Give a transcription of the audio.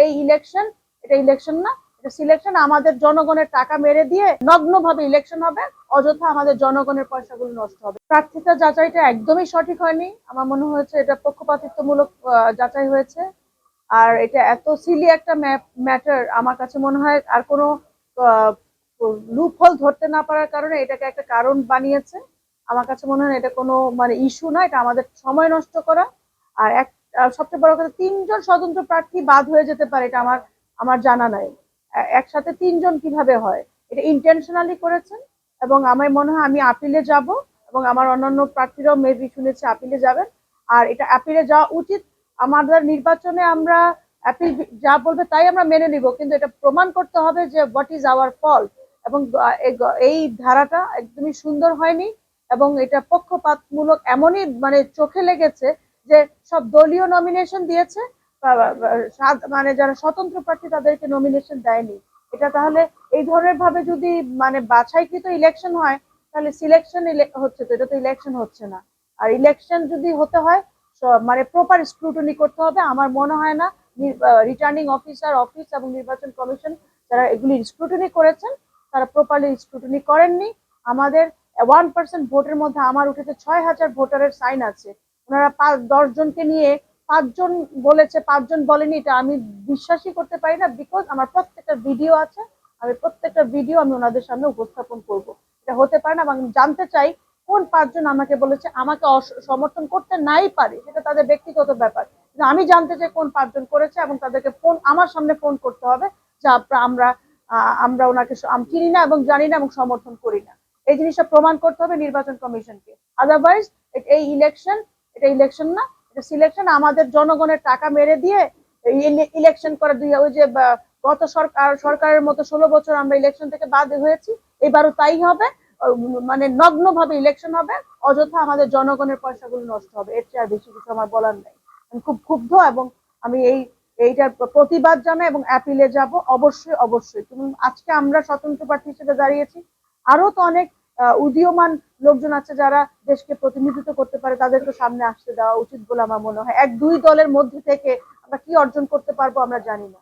এই ইলেকশন, এটা ইলেকশন না, এটা সিলেকশন। আমাদের জনগণের টাকা মেরে দিয়ে নগ্নভাবে ইলেকশন হবে, অযথা আমাদের জনগণের পয়সাগুলো নষ্ট হবে। প্রার্থিতা যাচাইটা একদমই সঠিক হয়নি, আমার মনে হয়েছে এটা পক্ষপাতিত্বমূলক যাচাই হয়েছে। আর এটা এত সিলি একটা ম্যাটার, আমার কাছে মনে হয় আর কোনো লুপ হোল ধরতে না পারার কারণে এটাকে একটা কারণ বানিয়েছে। আমার কাছে মনে হয় এটা কোনো মানে ইস্যু না, এটা আমাদের সময় নষ্ট করা। আর সবচেয়ে বড় কথা, 3জন স্বতন্ত্র প্রার্থী বাদ হয়ে যেতে পারে, এটা আমার আমার জানা নাই। একসাথে 3জন কিভাবে হয়? এটা ইন্টেনশনালি করেছেন। এবং আমার মনে হয় আমি আপিলে যাব, এবং আমার অন্যান্য প্রার্থীরাও মেবি শুনেছি আপিলে যাবেন। আর এটা আপিলে যাওয়া উচিত। আমাদের নির্বাচনে আমরা অ্যাপিল যা বলবে তাই আমরা মেনে নিব, কিন্তু এটা প্রমাণ করতে হবে যে হোয়াট ইজ আওয়ার ফল্ট। এবং এই ধারাটা একদমই সুন্দর হয়নি, এবং এটা পক্ষপাতমূলক এমনই মানে চোখে লেগেছে যে সব দলীয় নমিনেশন দিয়েছে, মানে যারা স্বতন্ত্র প্রার্থী তাদেরকে নমিনেশন দেয়নি। এটা তাহলে এই ধরনের ভাবে যদি মানে বাছাইকৃত ইলেকশন হয়, তাহলে সিলেকশন হচ্ছে, তো এটা তো ইলেকশন হচ্ছে না। আর ইলেকশন যদি হতে হয় মানে প্রপার স্ক্রুটনি করতে হবে। আমার মনে হয় না রিটার্নিং অফিসার অফিস এবং নির্বাচন কমিশন যারা এগুলি স্ক্রুটনি করেছেন, তারা প্রপারলি স্ক্রুটনি করেননি। আমাদের 1% ভোটের মধ্যে আমার উঠেছে 6,000 ভোটারের সাইন আছে। ওনারা 10 জনকে নিয়ে 5জন বলেছে, 5জন বলেনি, এটা আমি বিশ্বাসই করতে পারি না। বিকজ আমার প্রত্যেকটা ভিডিও আছে, আমি প্রত্যেকটা ভিডিও আমি ওনাদের সামনে উপস্থাপন করব। এটা হতে পারে না। এবং জানতে চাই কোন 5জন আমাকে বলেছে, আমাকে সমর্থন করতে নাই পারে, সেটা তাদের ব্যক্তিগত ব্যাপার, কিন্তু আমি জানতে চাই কোন 5জন করেছে, এবং তাদেরকে ফোন আমার সামনে ফোন করতে হবে যে আমরা আমরা ওনাকে চিনি না এবং জানি না এবং সমর্থন করি না। এই জিনিসটা প্রমাণ করতে হবে নির্বাচন কমিশনকে। আদারওয়াইজ এই ইলেকশন, এটা ইলেকশন না, এটা সিলেকশন। আমাদের জনগণের টাকা মেরে দিয়ে ইলেকশন করে দিয়ে ওই যে গত সরকারের মতো 16 বছর আমরা ইলেকশন থেকে বাদ হয়েছি, এবারও তাই হবে। মানে নগ্ন ভাবে ইলেকশন হবে, অযথা আমাদের জনগণের পয়সাগুলো নষ্ট হবে। এর চেয়ে আর বেশি কিছু আমার বলার নাই। আমি খুব ক্ষুব্ধ, এবং আমি এইটার প্রতিবাদ জানাই এবং অ্যাপিলে যাব। অবশ্যই অবশ্যই তুমি আজকে আমরা স্বতন্ত্র প্রার্থী হিসেবে দাঁড়িয়েছি, আরো তো অনেক উদীয়মান লোকজন আছে যারা দেশকে প্রতিনিধিত্ব করতে পারে, তাদেরকে সামনে আসতে দেওয়া উচিত বলে আমার মনে হয়। 1-2 দলের মধ্যে থেকে আমরা কি অর্জন করতে পারবো আমরা জানি না।